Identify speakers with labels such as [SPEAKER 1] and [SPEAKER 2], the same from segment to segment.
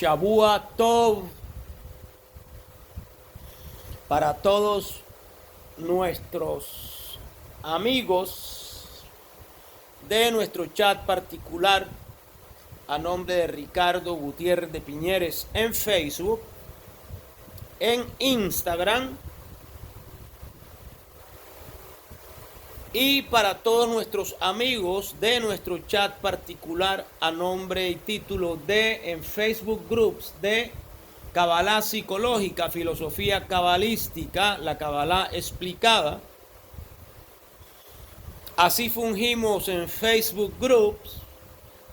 [SPEAKER 1] Shavua Tov para todos nuestros amigos de nuestro chat particular a nombre de Ricardo Gutiérrez de Piñeres en Facebook, en Instagram y para todos nuestros amigos de nuestro chat particular a nombre y título de en Facebook Groups de Cabalá Psicológica, Filosofía Cabalística, la Cabalá Explicada. Así fungimos en Facebook Groups,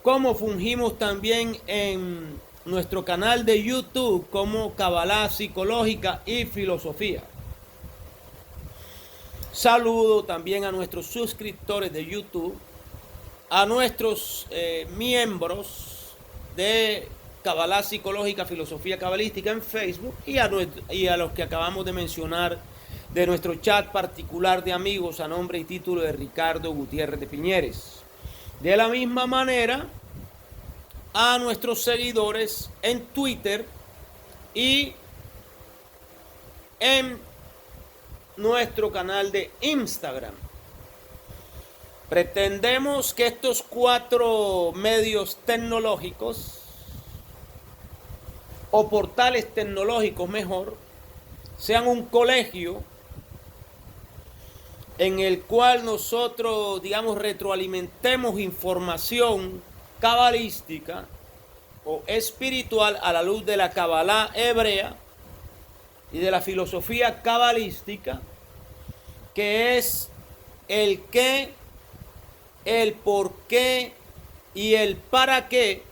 [SPEAKER 1] como fungimos también en nuestro canal de YouTube como Cabalá Psicológica y Filosofía. Saludo también a nuestros suscriptores de YouTube, a nuestros miembros de Cabalá Psicológica, Filosofía Cabalística en Facebook y a los que acabamos de mencionar de nuestro chat particular de amigos a nombre y título de Ricardo Gutiérrez de Piñeres. De la misma manera, a nuestros seguidores en Twitter y en nuestro canal de Instagram. Pretendemos que estos 4 medios tecnológicos o portales tecnológicos mejor sean un colegio en el cual nosotros, retroalimentemos información cabalística o espiritual a la luz de la Cabalá hebrea y de la filosofía cabalística, que es el qué, el por qué y el para qué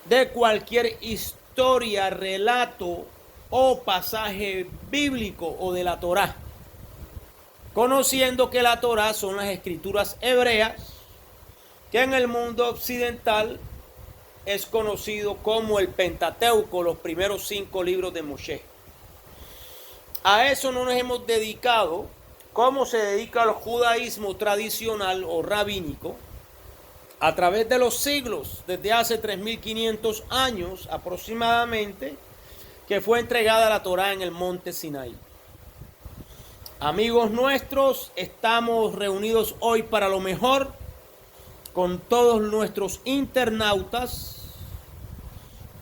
[SPEAKER 1] de cualquier historia, relato o pasaje bíblico o de la Torá, conociendo que la Torá son las escrituras hebreas, que en el mundo occidental es conocido como el Pentateuco, los primeros 5 libros de Moshe. A eso no nos hemos dedicado como se dedica al judaísmo tradicional o rabínico a través de los siglos, desde hace 3500 años aproximadamente, que fue entregada la Torá en el monte Sinaí. Amigos nuestros, estamos reunidos hoy para lo mejor con todos nuestros internautas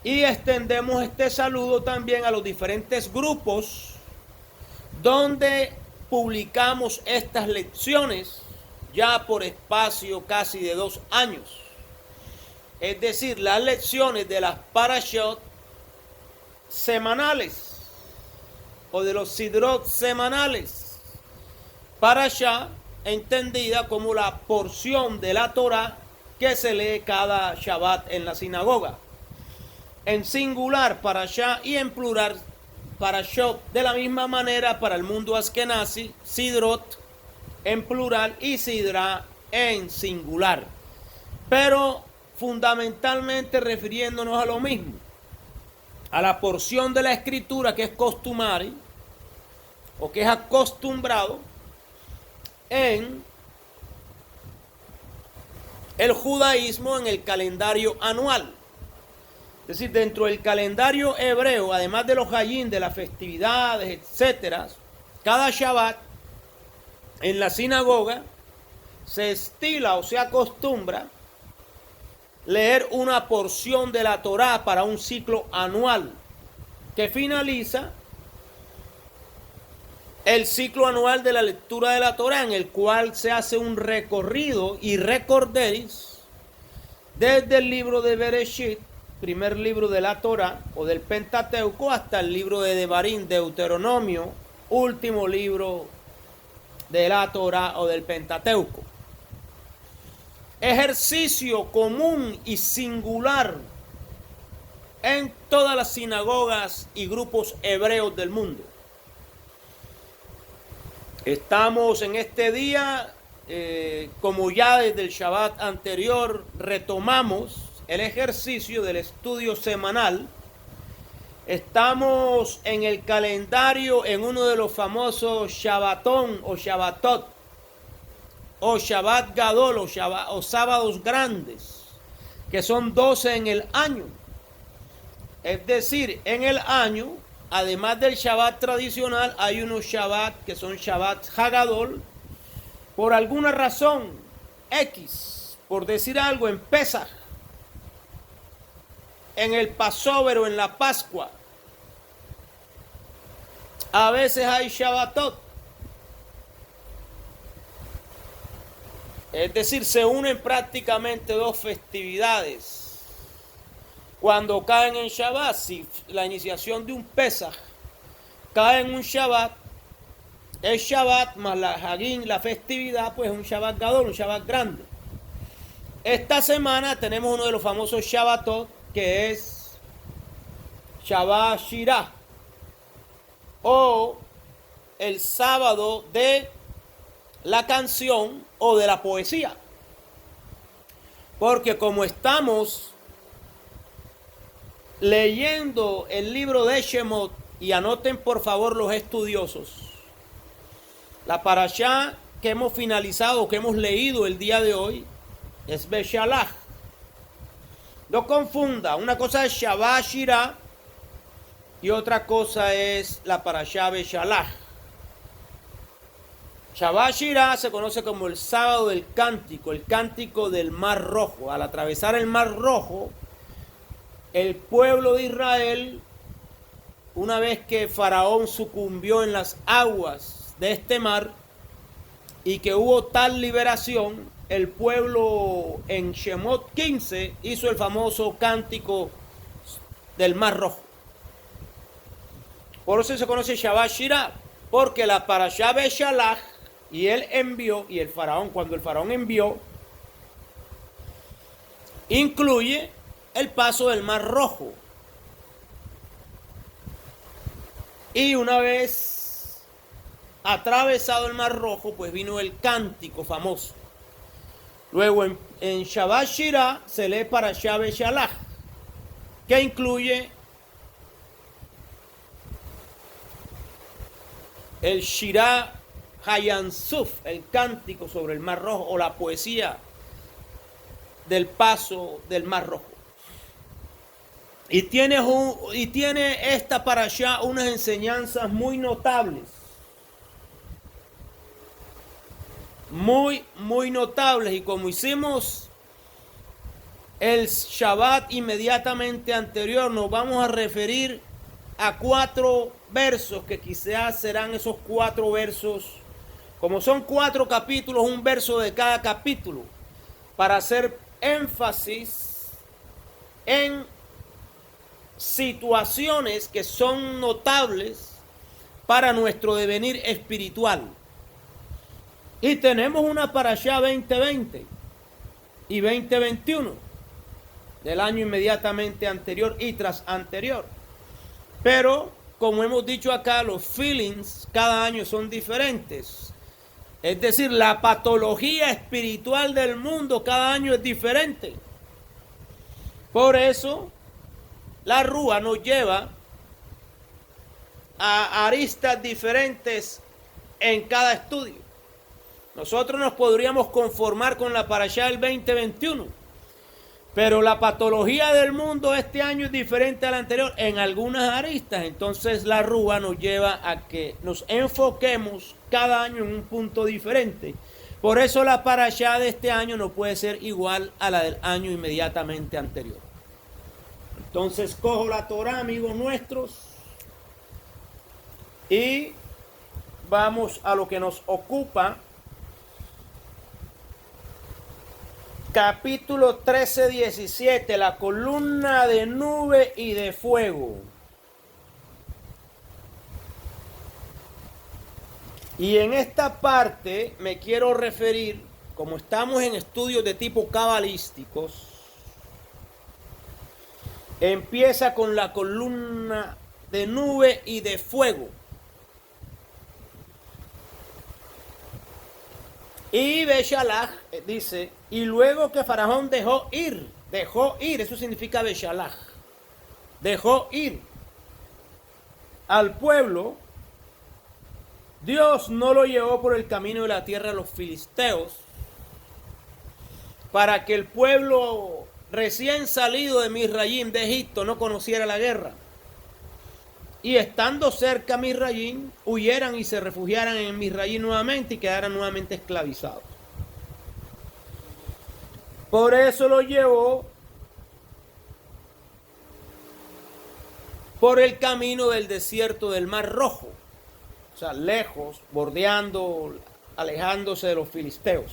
[SPEAKER 1] y extendemos este saludo también a los diferentes grupos donde publicamos estas lecciones ya por espacio casi de 2 años. Es decir, las lecciones de las parashot semanales o de los sidrot semanales. Parashá entendida como la porción de la Torá que se lee cada Shabbat en la sinagoga. En singular parashá y en plural parashot, de la misma manera para el mundo askenazi, sidrot en plural y sidra en singular. Pero fundamentalmente refiriéndonos a lo mismo, a la porción de la escritura que es costumbre o que es acostumbrado en el judaísmo en el calendario anual. Es decir, dentro del calendario hebreo, además de los hayim, de las festividades, etcétera, cada Shabbat en la sinagoga se estila o se acostumbra leer una porción de la Torá para un ciclo anual que finaliza el ciclo anual de la lectura de la Torá, en el cual se hace un recorrido y recorderis desde el libro de Bereshit, primer libro de la Torá o del Pentateuco, hasta el libro de Devarim, Deuteronomio, último libro de la Torá o del Pentateuco. Ejercicio común y singular en todas las sinagogas y grupos hebreos del mundo. Estamos en este día, como ya desde el Shabbat anterior, retomamos el ejercicio del estudio semanal. Estamos en el calendario, en uno de los famosos Shabbatón o Shabbatot, o Shabbat Gadol o sábados grandes, que son 12 en el año. Es decir, en el año, además del Shabbat tradicional, hay unos Shabbat que son Shabbat Hagadol. Por alguna razón X, por decir algo, en Pesaj, en el Passover o en la Pascua, a veces hay Shabbatot. Es decir, se unen prácticamente dos festividades. Cuando caen en Shabbat, si la iniciación de un Pesaj cae en un Shabbat, el Shabbat más la Hagin, la festividad, pues es un Shabbat Gadol, un Shabbat grande. Esta semana tenemos uno de los famosos Shabbatot, que es Shabbat Shirah, o el sábado de la canción o de la poesía. Porque como estamos leyendo el libro de Shemot, y anoten por favor los estudiosos, la parashá que hemos finalizado, que hemos leído el día de hoy, es Beshalach. No confunda, una cosa es Shabbat Shirah y otra cosa es la parashá Beshalach. Shabbat Shirah se conoce como el sábado del cántico, el cántico del Mar Rojo. Al atravesar el Mar Rojo, el pueblo de Israel, una vez que Faraón sucumbió en las aguas de este mar y que hubo tal liberación, el pueblo en Shemot 15 hizo el famoso cántico del Mar Rojo. Por eso se conoce Shabbat Shirah, porque la parashá Beshalach, y él envió, y el faraón, cuando el faraón envió, incluye el paso del Mar Rojo. Y una vez atravesado el Mar Rojo, pues vino el cántico famoso. Luego en Shabbat Shirah se lee parashá Beshalach, que incluye el Shirah Hayansuf, el cántico sobre el Mar Rojo, o la poesía del paso del Mar Rojo. Y tiene esta parashá unas enseñanzas muy notables. Muy notables. Y como hicimos el Shabbat inmediatamente anterior, nos vamos a referir a 4 versos que quizás serán esos 4 versos. Como son 4 capítulos, un verso de cada capítulo, para hacer énfasis en situaciones que son notables para nuestro devenir espiritual. Y tenemos una parashá 2020 y 2021 del año inmediatamente anterior y tras anterior. Pero, como hemos dicho acá, los feelings cada año son diferentes. Es decir, la patología espiritual del mundo cada año es diferente. Por eso, la Rúa nos lleva a aristas diferentes en cada estudio. Nosotros nos podríamos conformar con la parashá del 2021, pero la patología del mundo este año es diferente a la anterior en algunas aristas. Entonces la Rúa nos lleva a que nos enfoquemos cada año en un punto diferente. Por eso la parashá de este año no puede ser igual a la del año inmediatamente anterior. Entonces cojo la Torah, amigos nuestros, y vamos a lo que nos ocupa. Capítulo 13-17, la columna de nube y de fuego. Y en esta parte me quiero referir, como estamos en estudios de tipo cabalísticos, empieza con la columna de nube y de fuego. Y Beshalach dice, y luego que Faraón dejó ir, eso significa Beshalach, dejó ir al pueblo, Dios no lo llevó por el camino de la tierra de los filisteos, para que el pueblo recién salido de Misrayim de Egipto, no conociera la guerra, y estando cerca a Misrayim, huyeran y se refugiaran en Misrayim nuevamente y quedaran nuevamente esclavizados. Por eso lo llevó por el camino del desierto del Mar Rojo, o sea, lejos, bordeando, alejándose de los filisteos.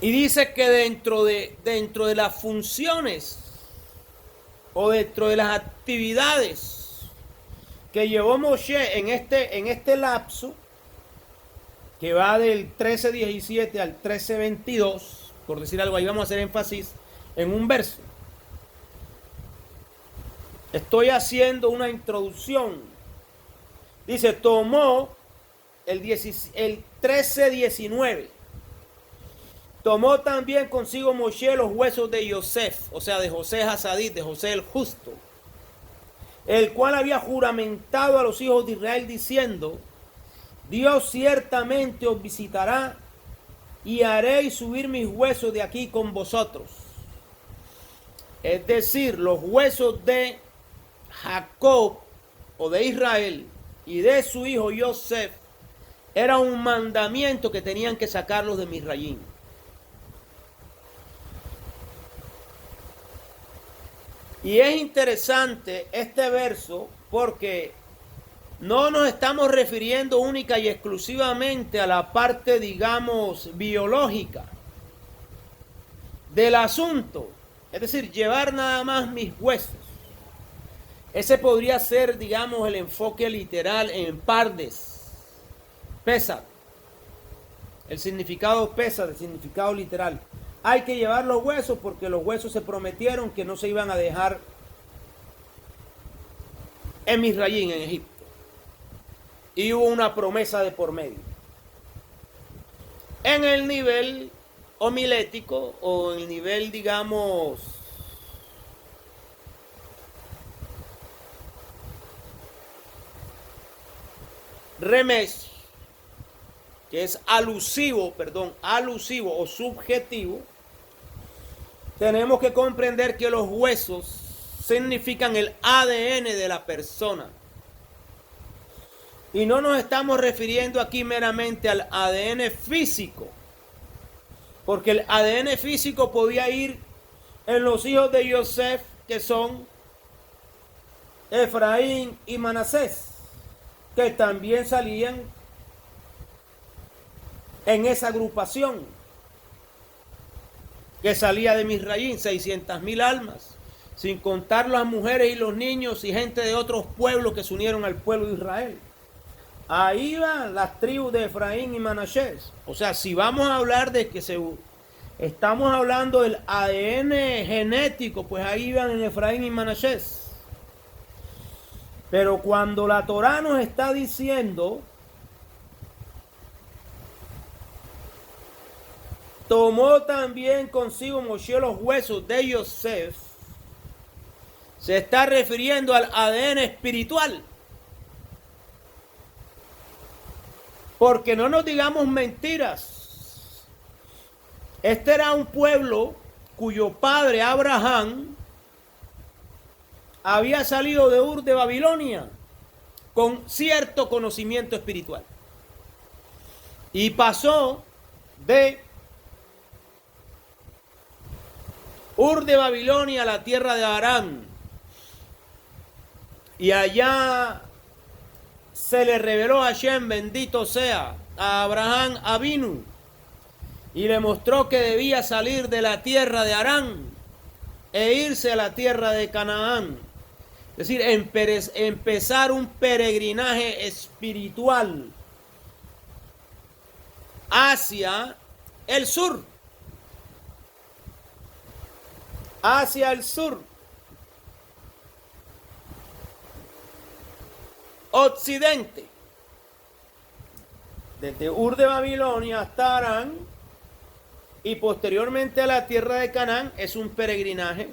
[SPEAKER 1] Y dice que dentro de las funciones o dentro de las actividades que llevó Moshe en este lapso, que va del 13:17 al 13:22, por decir algo, ahí vamos a hacer énfasis en un verso. Estoy haciendo una introducción. Dice, tomó el 13:19. Tomó también consigo Moshe los huesos de Yosef, o sea, de José Hasadit, de José el justo, el cual había juramentado a los hijos de Israel diciendo, Dios ciertamente os visitará y haréis subir mis huesos de aquí con vosotros. Es decir, los huesos de Jacob o de Israel y de su hijo Yosef era un mandamiento que tenían que sacarlos de Misrayim. Y es interesante este verso porque no nos estamos refiriendo única y exclusivamente a la parte, digamos, biológica del asunto. Es decir, llevar nada más mis huesos. Ese podría ser, digamos, el enfoque literal en pardes. Pesa. El significado pesa, el significado literal. Hay que llevar los huesos porque los huesos se prometieron que no se iban a dejar en Misrayim, en Egipto. Y hubo una promesa de por medio. En el nivel homilético o en el nivel, digamos, remes, que es alusivo o subjetivo, tenemos que comprender que los huesos significan el ADN de la persona. Y no nos estamos refiriendo aquí meramente al ADN físico, porque el ADN físico podía ir en los hijos de Yosef, que son Efraín y Manasés, que también salían en esa agrupación que salía de Misrayim, 600,000 almas, sin contar las mujeres y los niños y gente de otros pueblos que se unieron al pueblo de Israel. Ahí van las tribus de Efraín y Manasés. O sea, si vamos a hablar de que estamos hablando del ADN genético, pues ahí van en Efraín y Manasés. Pero cuando la Torá nos está diciendo, tomó también consigo Moshe los huesos de Yosef, se está refiriendo al ADN espiritual. Porque no nos digamos mentiras. Este era un pueblo cuyo padre Abraham había salido de Ur de Babilonia con cierto conocimiento espiritual. Y pasó de Ur de Babilonia a la tierra de Aram. Y allá se le reveló a Hashem, bendito sea, a Abraham Avinu, y le mostró que debía salir de la tierra de Aram e irse a la tierra de Canaán. Es decir, empezar un peregrinaje espiritual hacia el sur. Hacia el sur. Occidente. Desde Ur de Babilonia hasta Harán y posteriormente a la tierra de Canaán es un peregrinaje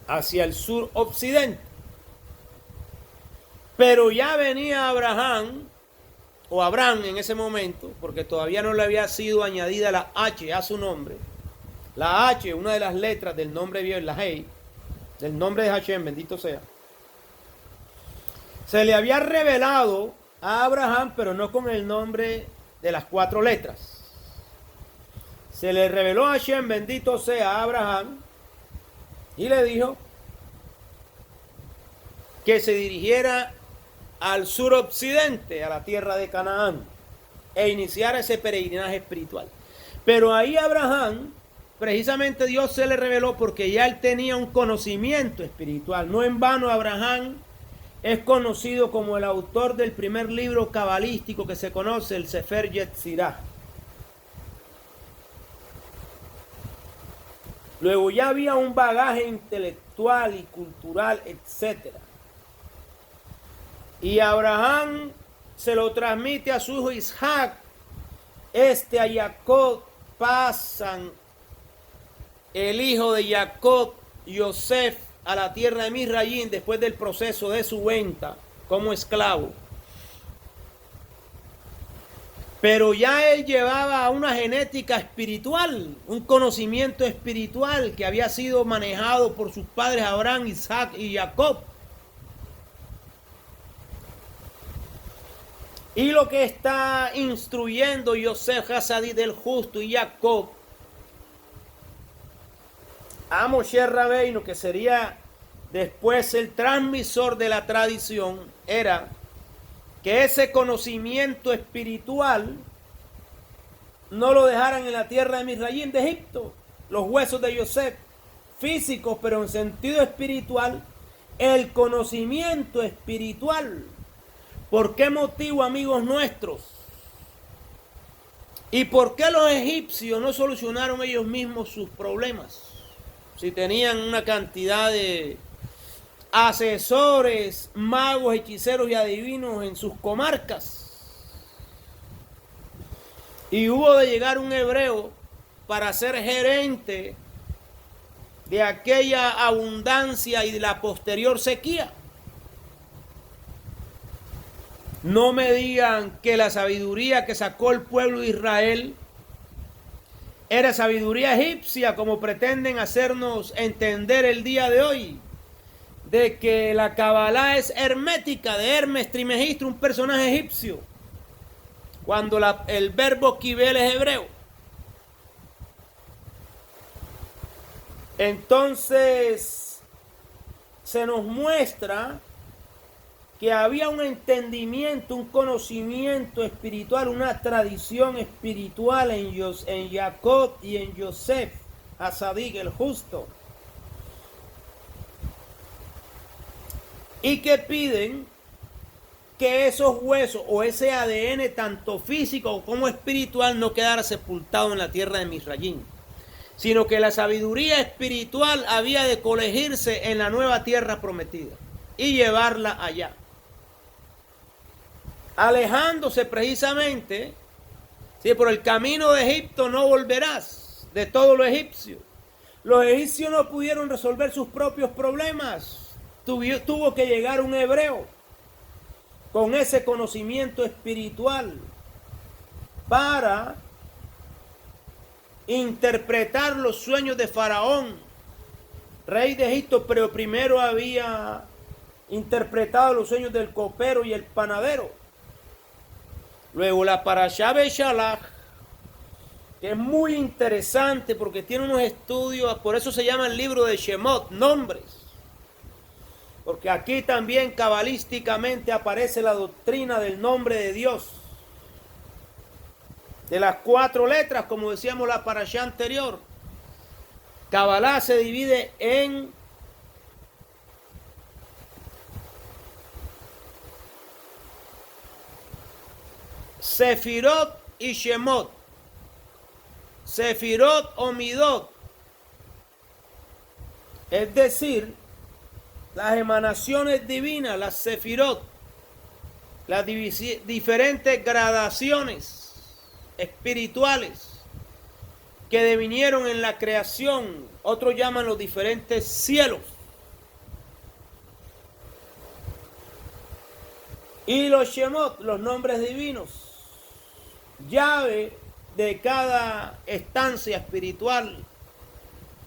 [SPEAKER 1] hacia el sur occidente. Pero ya venía Abraham, o Abraham en ese momento, porque todavía no le había sido añadida la H a su nombre. La H, una de las letras del nombre hebreo, la Hei, del nombre de Hashem, bendito sea. Se le había revelado a Abraham, pero no con el nombre de las 4 letras. Se le reveló a Hashem, bendito sea, a Abraham, y le dijo que se dirigiera al suroccidente, a la tierra de Canaán, e iniciara ese peregrinaje espiritual. Pero ahí Abraham, precisamente Dios se le reveló porque ya él tenía un conocimiento espiritual. No en vano Abraham es conocido como el autor del primer libro cabalístico que se conoce, el Sefer Yetzirah. Luego ya había un bagaje intelectual y cultural, etc. Y Abraham se lo transmite a su hijo Isaac. A Jacob pasan el hijo de Jacob, Yosef, a la tierra de Misraín después del proceso de su venta como esclavo. Pero ya él llevaba una genética espiritual, un conocimiento espiritual que había sido manejado por sus padres Abraham, Isaac y Jacob. Y lo que está instruyendo Yosef Hasadí del justo y Jacob a Moshe Rabbeinu, que sería después el transmisor de la tradición, era que ese conocimiento espiritual no lo dejaran en la tierra de Misraín de Egipto. Los huesos de Yosef, físicos, pero en sentido espiritual, el conocimiento espiritual. ¿Por qué motivo, amigos nuestros? ¿Y por qué los egipcios no solucionaron ellos mismos sus problemas? Si tenían una cantidad de asesores, magos, hechiceros y adivinos en sus comarcas. Y hubo de llegar un hebreo para ser gerente de aquella abundancia y de la posterior sequía. No me digan que la sabiduría que sacó el pueblo de Israel era sabiduría egipcia, como pretenden hacernos entender el día de hoy, de que la Kabbalah es hermética, de Hermes Trismegisto, un personaje egipcio, cuando el verbo kibel es hebreo. Entonces se nos muestra que había un entendimiento, un conocimiento espiritual, una tradición espiritual en Jacob y en Yosef, Hasadik, el justo. Y que piden que esos huesos o ese ADN, tanto físico como espiritual, no quedara sepultado en la tierra de Misraín, sino que la sabiduría espiritual había de colegirse en la nueva tierra prometida y llevarla allá, alejándose precisamente, si por el camino de Egipto no volverás, de todo lo egipcio. Los egipcios no pudieron resolver sus propios problemas. Tuvo que llegar un hebreo con ese conocimiento espiritual para interpretar los sueños de Faraón, rey de Egipto, pero primero había interpretado los sueños del copero y el panadero. Luego la Parashá Beshalach, que es muy interesante porque tiene unos estudios, por eso se llama el libro de Shemot, nombres. Porque aquí también cabalísticamente aparece la doctrina del nombre de Dios. De las 4 letras, como decíamos la Parashá anterior. Kabbalah se divide en Sefirot y Shemot. Sefirot o Midot. Es decir, las emanaciones divinas, las Sefirot, las diferentes gradaciones espirituales que devinieron en la creación. Otros llaman los diferentes cielos. Y los Shemot, los nombres divinos, llave de cada estancia espiritual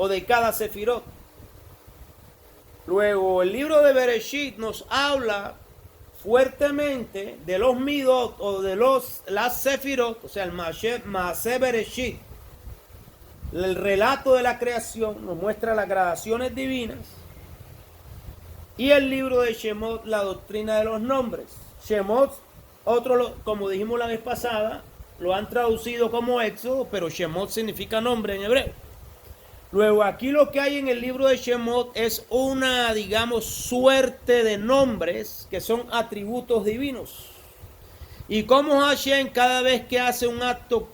[SPEAKER 1] o de cada sefirot. Luego el libro de Bereshit nos habla fuertemente de los midot o de las sefirot, o sea el Maaseh Bereshit. El relato de la creación nos muestra las gradaciones divinas. Y el libro de Shemot, la doctrina de los nombres. Shemot, como dijimos la vez pasada, lo han traducido como Éxodo, pero Shemot significa nombre en hebreo. Luego aquí lo que hay en el libro de Shemot es una, digamos, suerte de nombres que son atributos divinos. Y como Hashem cada vez que hace un acto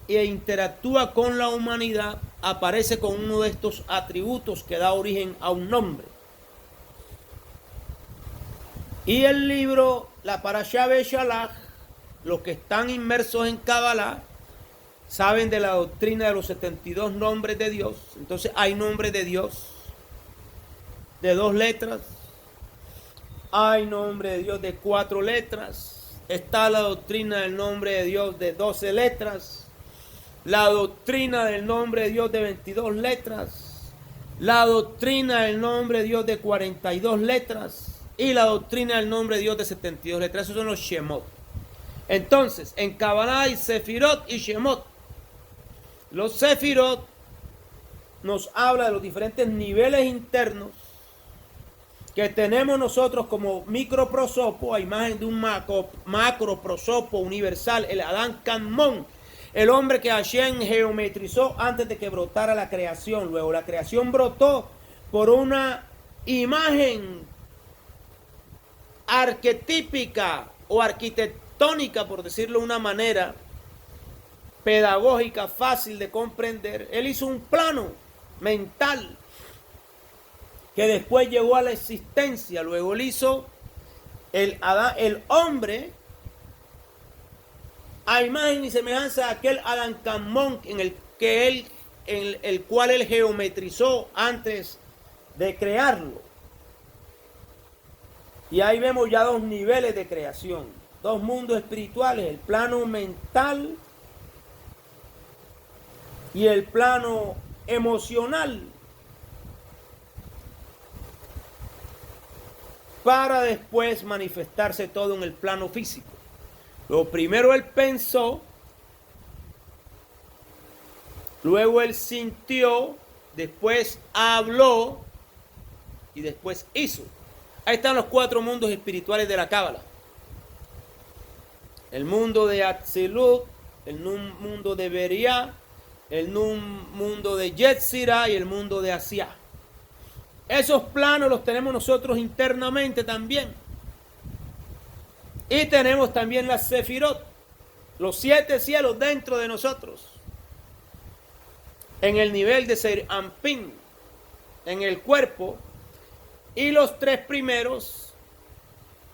[SPEAKER 1] e interactúa con la humanidad, aparece con uno de estos atributos que da origen a un nombre. Y el libro, la Parashá Beshalach, los que están inmersos en Kabbalah, saben de la doctrina de los 72 nombres de Dios. Entonces hay nombres de Dios de 2 letras, hay nombre de Dios de 4 letras, está la doctrina del nombre de Dios de 12 letras, la doctrina del nombre de Dios de 22 letras, la doctrina del nombre de Dios de 42 letras y la doctrina del nombre de Dios de 72 letras. Esos son los Shemot. Entonces, en Kabbalah hay Sefirot y Shemot. Los Sefirot nos habla de los diferentes niveles internos que tenemos nosotros como microprosopo, a imagen de un macroprosopo universal, el Adán Kadmon, el hombre que Hashem geometrizó antes de que brotara la creación. Luego la creación brotó por una imagen arquetípica o arquitectónica, por decirlo de una manera pedagógica, fácil de comprender. Él hizo un plano mental que después llegó a la existencia. Luego él hizo el hombre a imagen y semejanza de aquel Adán Kadmon en el cual él geometrizó antes de crearlo. Y ahí vemos ya 2 niveles de creación, 2 mundos espirituales, el plano mental y el plano emocional, para después manifestarse todo en el plano físico. Lo primero él pensó, luego él sintió, después habló y después hizo. Ahí están los 4 mundos espirituales de la Cábala. El mundo de Atzilut, el mundo de Beriah, el mundo de Yetzirah y el mundo de Asiah. Esos planos los tenemos nosotros internamente también. Y tenemos también las Sefirot, los 7 cielos dentro de nosotros. En el nivel de Seir Anpin, en el cuerpo. Y los 3 primeros,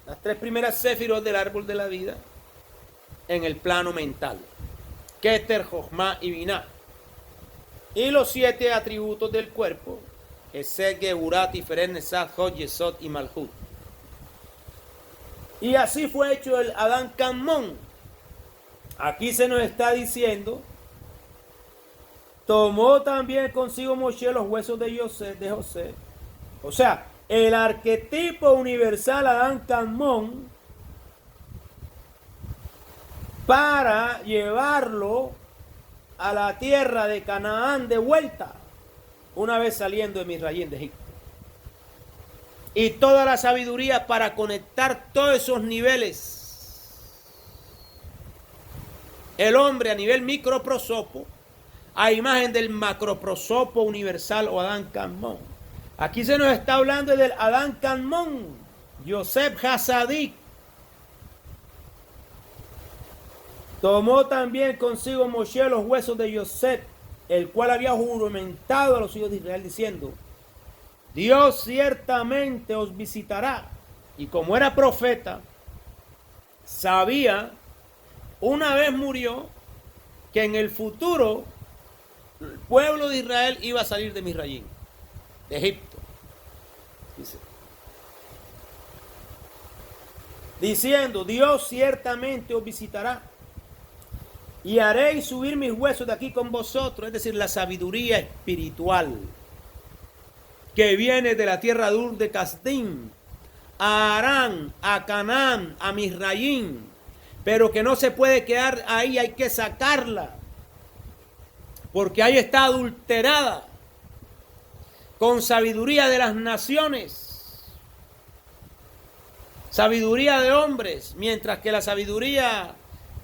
[SPEAKER 1] las 3 primeras Sefirot del árbol de la vida, en el plano mental. Keter, Jochma y Binah. Y los 7 atributos del cuerpo, Esed, Geburat, Tiferet, Nesat, Hod, Yesod y Malhut. Y así fue hecho el Adán Kadmon. Aquí se nos está diciendo, tomó también consigo Moshe los huesos de José. O sea, el arquetipo universal Adán Kadmon, para llevarlo a la tierra de Canaán de vuelta, una vez saliendo de Misraín de Egipto. Y toda la sabiduría para conectar todos esos niveles. El hombre a nivel microprosopo, a imagen del macroprosopo universal o Adán Kadmon. Aquí se nos está hablando del Adán Kadmon, Yosef Hasadik. Tomó también consigo Moshe los huesos de Yosef, el cual había juramentado a los hijos de Israel diciendo, Dios ciertamente os visitará. Y como era profeta, sabía, una vez murió, que en el futuro el pueblo de Israel iba a salir de Misraín, de Egipto. Diciendo, Dios ciertamente os visitará y haréis subir mis huesos de aquí con vosotros, es decir, la sabiduría espiritual que viene de la tierra de Ur de Casdim, a Arán, a Canaán, a Misraim, pero que no se puede quedar ahí, hay que sacarla, porque ahí está adulterada con sabiduría de las naciones, sabiduría de hombres, mientras que la sabiduría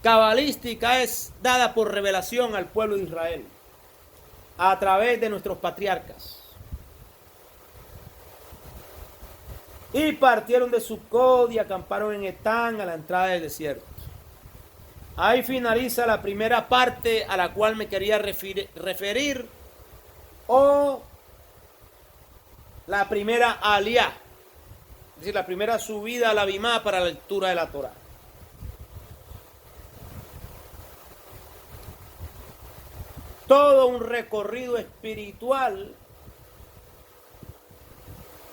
[SPEAKER 1] cabalística es dada por revelación al pueblo de Israel a través de nuestros patriarcas. Y partieron de Sucot y acamparon en Etán, a la entrada del desierto. Ahí finaliza la primera parte a la cual me quería referir, o la primera aliá, es decir, la primera subida a la Bimá para la lectura de la Torá. Todo un recorrido espiritual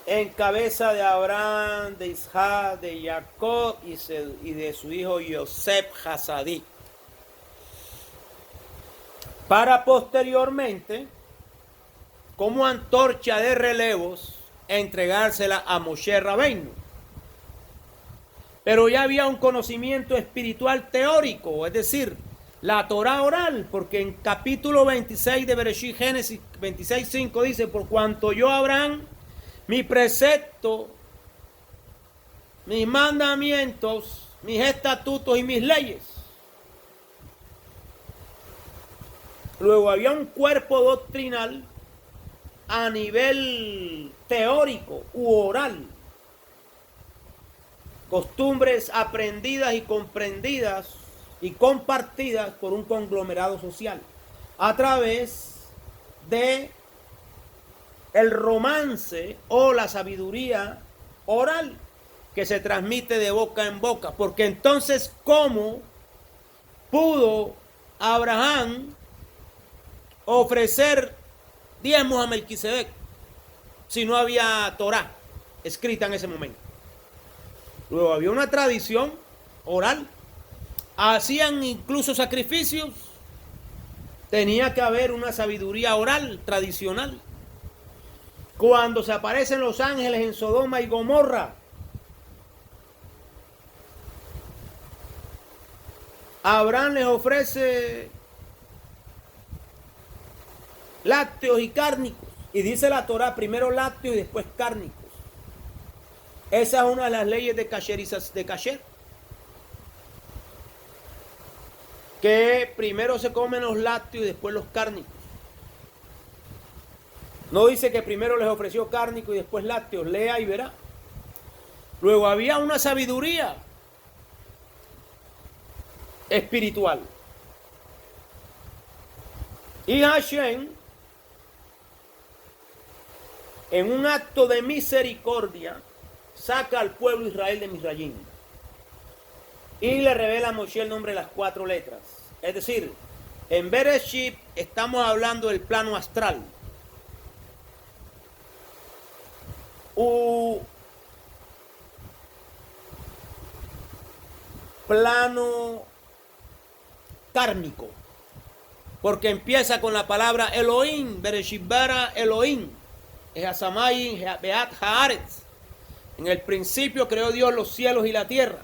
[SPEAKER 1] en cabeza de Abraham, de Isaac, de Jacob y de su hijo Yosef Hasadí, para posteriormente, como antorcha de relevos, entregársela a Moshe Rabbeinu. Pero ya había un conocimiento espiritual teórico, es decir, la Torá oral, porque en capítulo 26 de Bereshit, Génesis 26:5 dice: por cuanto yo, Abraham, mi precepto, mis mandamientos, mis estatutos y mis leyes. Luego había un cuerpo doctrinal a nivel teórico u oral, costumbres aprendidas y comprendidas y compartidas por un conglomerado social a través de el romance o la sabiduría oral que se transmite de boca en boca. Porque entonces, ¿cómo pudo Abraham ofrecer diezmos a Melquisedec si no había Torá escrita en ese momento? Luego había una tradición oral, hacían incluso sacrificios, tenía que haber una sabiduría oral tradicional. Cuando se aparecen los ángeles en Sodoma y Gomorra, Abraham les ofrece lácteos y cárnicos, y dice la Torá, primero lácteos y después cárnicos. Esa es una de las leyes de kasher, que primero se comen los lácteos y después los cárnicos. No dice que primero les ofreció cárnico y después lácteos, lea y verá. Luego había una sabiduría espiritual. Y Hashem, en un acto de misericordia, saca al pueblo de Israel de Misraim y le revela a Moshe el nombre de las 4 letras. Es decir, en Bereshit estamos hablando del plano astral, plano kármico, porque empieza con la palabra Elohim, Bereshit bara Elohim, Ehasamayim Beat Haaretz. En el principio creó Dios los cielos y la tierra.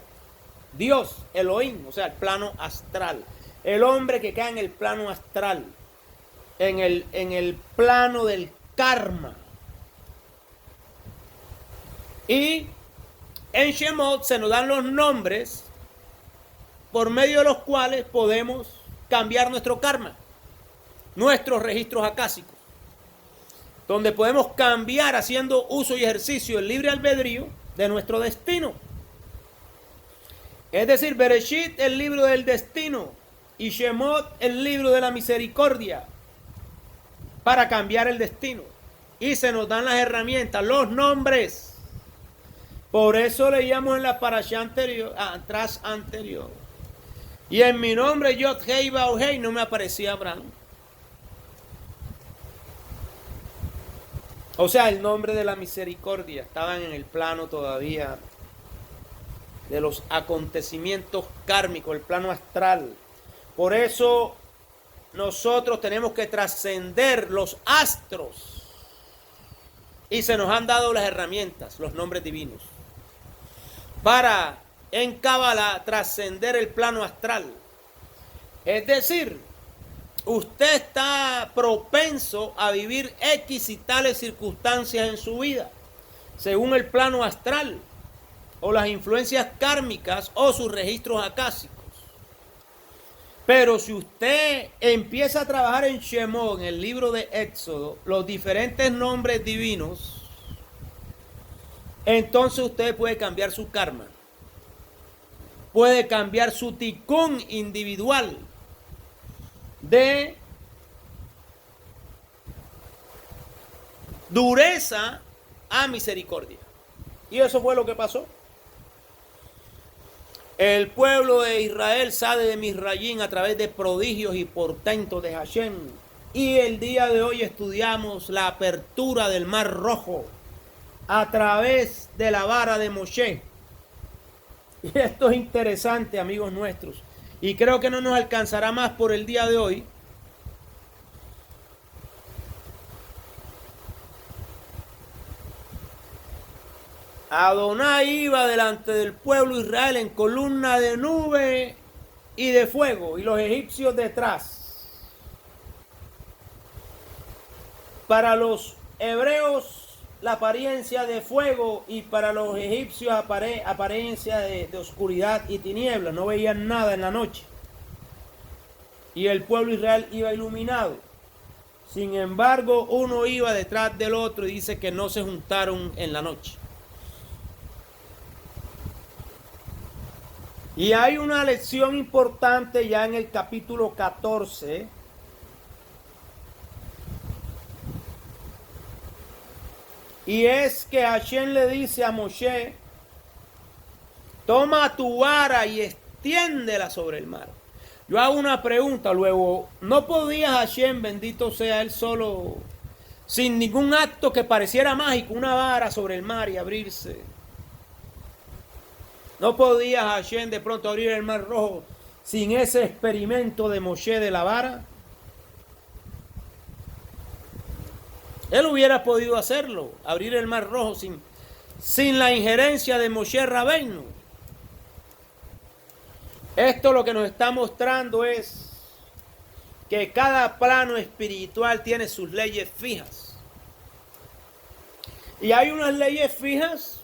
[SPEAKER 1] Dios, Elohim, o sea, el plano astral. El hombre que cae en el plano astral, en el plano del karma. Y en Shemot se nos dan los nombres por medio de los cuales podemos cambiar nuestro karma, nuestros registros acásicos, donde podemos cambiar haciendo uso y ejercicio del libre albedrío de nuestro destino. Es decir, Bereshit, el libro del destino, y Shemot, el libro de la misericordia, para cambiar el destino. Y se nos dan las herramientas, los nombres. Por eso leíamos en la parashá anterior, anterior. Y en mi nombre, Yod Hei Bau Hei, no me aparecía Abraham. O sea, el nombre de la misericordia. Estaban en el plano todavía de los acontecimientos kármicos, el plano astral. Por eso nosotros tenemos que trascender los astros Y se nos han dado las herramientas, los nombres divinos, para en Cábala trascender el plano astral. Es decir, usted está propenso a vivir X y tales circunstancias en su vida, según el plano astral, o las influencias kármicas, o sus registros acásicos. Pero si usted empieza a trabajar en Shemot, en el libro de Éxodo, los diferentes nombres divinos, entonces usted puede cambiar su karma, puede cambiar su tikkun individual de dureza a misericordia. Y eso fue lo que pasó. El pueblo de Israel sale de Misrayim a través de prodigios y portentos de Hashem. Y el día de hoy estudiamos la apertura del Mar Rojo a través de la vara de Moshe. Y esto es interesante, amigos nuestros. Y creo que no nos alcanzará más por el día de hoy. Adonai iba delante del pueblo de Israel en columna de nube y de fuego, y los egipcios detrás. Para los hebreos la apariencia de fuego, y para los egipcios apariencia de oscuridad y tinieblas. No veían nada en la noche. Y el pueblo de Israel iba iluminado. Sin embargo, uno iba detrás del otro, y dice que no se juntaron en la noche. Y hay una lección importante ya en el capítulo 14. Y es que Hashem le dice a Moshe: toma tu vara y extiéndela sobre el mar. Yo hago una pregunta luego. ¿No podía Hashem, bendito sea él, solo, sin ningún acto que pareciera mágico, una vara sobre el mar y abrirse? ¿No podía Hashem de pronto abrir el Mar Rojo sin ese experimento de Moshe de la vara? Él hubiera podido hacerlo, abrir el Mar Rojo sin la injerencia de Moshe Rabbeinu. Esto lo que nos está mostrando es que cada plano espiritual tiene sus leyes fijas. Y hay unas leyes fijas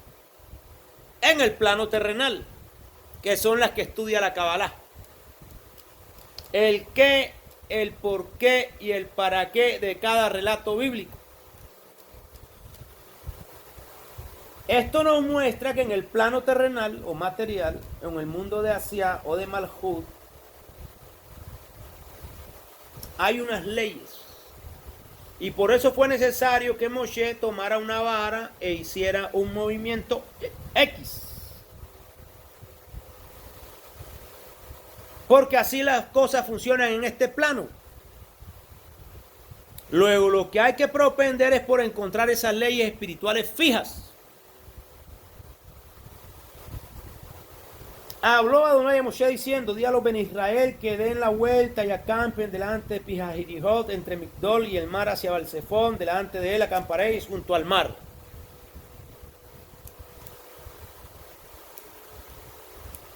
[SPEAKER 1] en el plano terrenal, que son las que estudia la Kabbalah. El qué, el por qué y el para qué de cada relato bíblico. Esto nos muestra que en el plano terrenal o material, en el mundo de Asia o de Malhut, hay unas leyes. Y por eso fue necesario que Moshe tomara una vara e hiciera un movimiento X. Porque así las cosas funcionan en este plano. Luego lo que hay que propender es por encontrar esas leyes espirituales fijas. Habló Adonai a Moshe diciendo: di a los Ben Israel que den la vuelta y acampen delante de Pihahirijot, entre Migdol y el mar hacia Balsefón. Delante de él acamparéis junto al mar.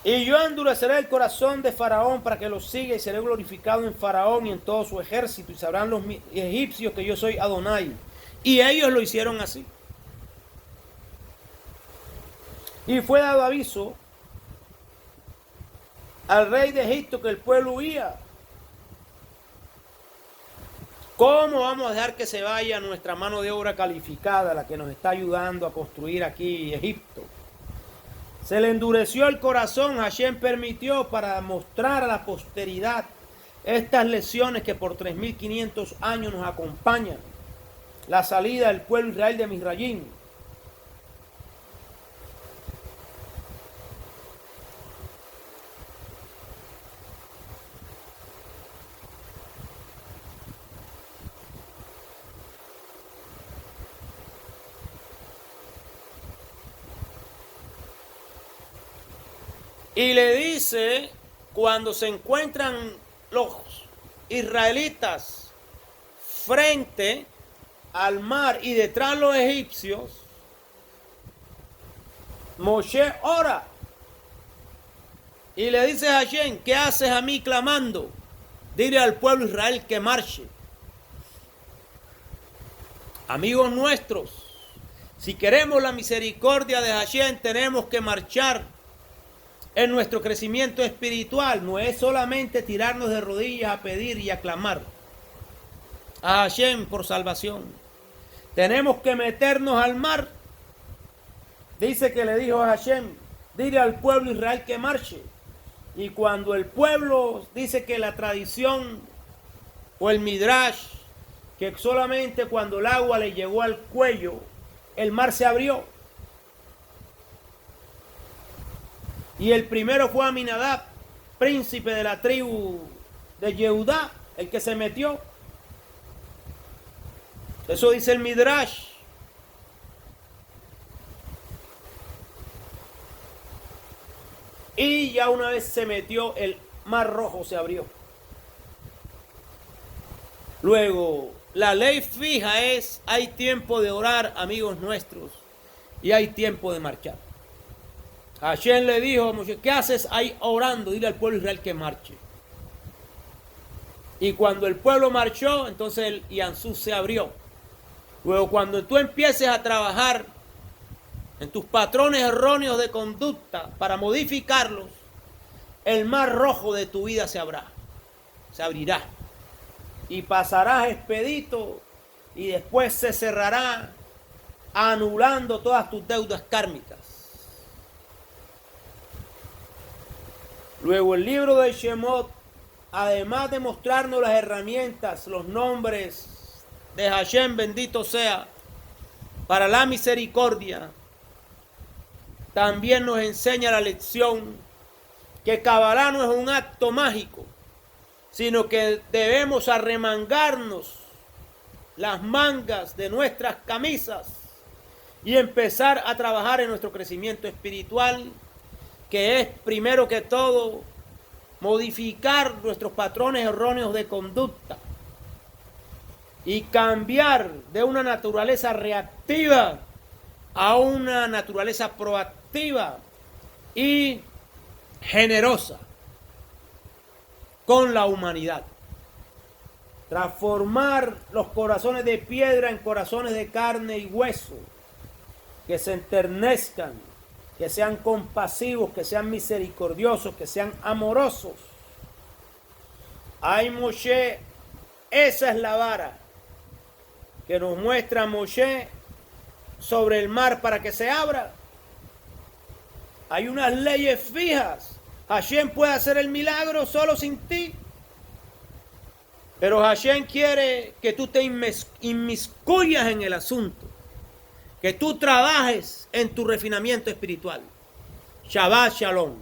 [SPEAKER 1] Y yo endureceré el corazón de Faraón para que lo siga, y seré glorificado en Faraón y en todo su ejército, y sabrán los egipcios que yo soy Adonai. Y ellos lo hicieron así. Y fue dado aviso al rey de Egipto que el pueblo huía. ¿Cómo vamos a dejar que se vaya nuestra mano de obra calificada, la que nos está ayudando a construir aquí Egipto? Se le endureció el corazón. Hashem permitió para mostrar a la posteridad estas lecciones que por 3500 años nos acompañan. La salida del pueblo de Israel de Misrayim. Y le dice, cuando se encuentran los israelitas frente al mar y detrás los egipcios, Moshe ora y le dice a Hashem: ¿qué haces a mí clamando? Dile al pueblo de Israel que marche. Amigos nuestros, si queremos la misericordia de Hashem, tenemos que marchar en nuestro crecimiento espiritual. No es solamente tirarnos de rodillas a pedir y a clamar a Hashem por salvación. Tenemos que meternos al mar. Dice que le dijo a Hashem: dile al pueblo de Israel que marche. Y cuando el pueblo, dice que la tradición o el midrash, que solamente cuando el agua le llegó al cuello, el mar se abrió. Y el primero fue Aminadab, príncipe de la tribu de Yehudá, el que se metió. Eso dice el midrash. Y ya una vez se metió, el mar rojo se abrió. Luego, la ley fija es: hay tiempo de orar, amigos nuestros, y hay tiempo de marchar. Hashem le dijo a Moshe: ¿qué haces ahí orando? Dile al pueblo de Israel que marche. Y cuando el pueblo marchó, entonces el Yansú se abrió. Luego, cuando tú empieces a trabajar en tus patrones erróneos de conducta para modificarlos, el mar rojo de tu vida se abrirá. Y pasarás expedito y después se cerrará, anulando todas tus deudas kármicas. Luego el libro de Shemot, además de mostrarnos las herramientas, los nombres de Hashem, bendito sea, para la misericordia, también nos enseña la lección que Kabbalah no es un acto mágico, sino que debemos arremangarnos las mangas de nuestras camisas y empezar a trabajar en nuestro crecimiento espiritual, que es primero que todo modificar nuestros patrones erróneos de conducta y cambiar de una naturaleza reactiva a una naturaleza proactiva y generosa con la humanidad. Transformar los corazones de piedra en corazones de carne y hueso, que se enternezcan, que sean compasivos, que sean misericordiosos, que sean amorosos. Ay, Moshe, esa es la vara que nos muestra Moshe sobre el mar para que se abra. Hay unas leyes fijas. Hashem puede hacer el milagro solo sin ti. Pero Hashem quiere que tú te inmiscuyas en el asunto, que tú trabajes en tu refinamiento espiritual. Shabbat Shalom.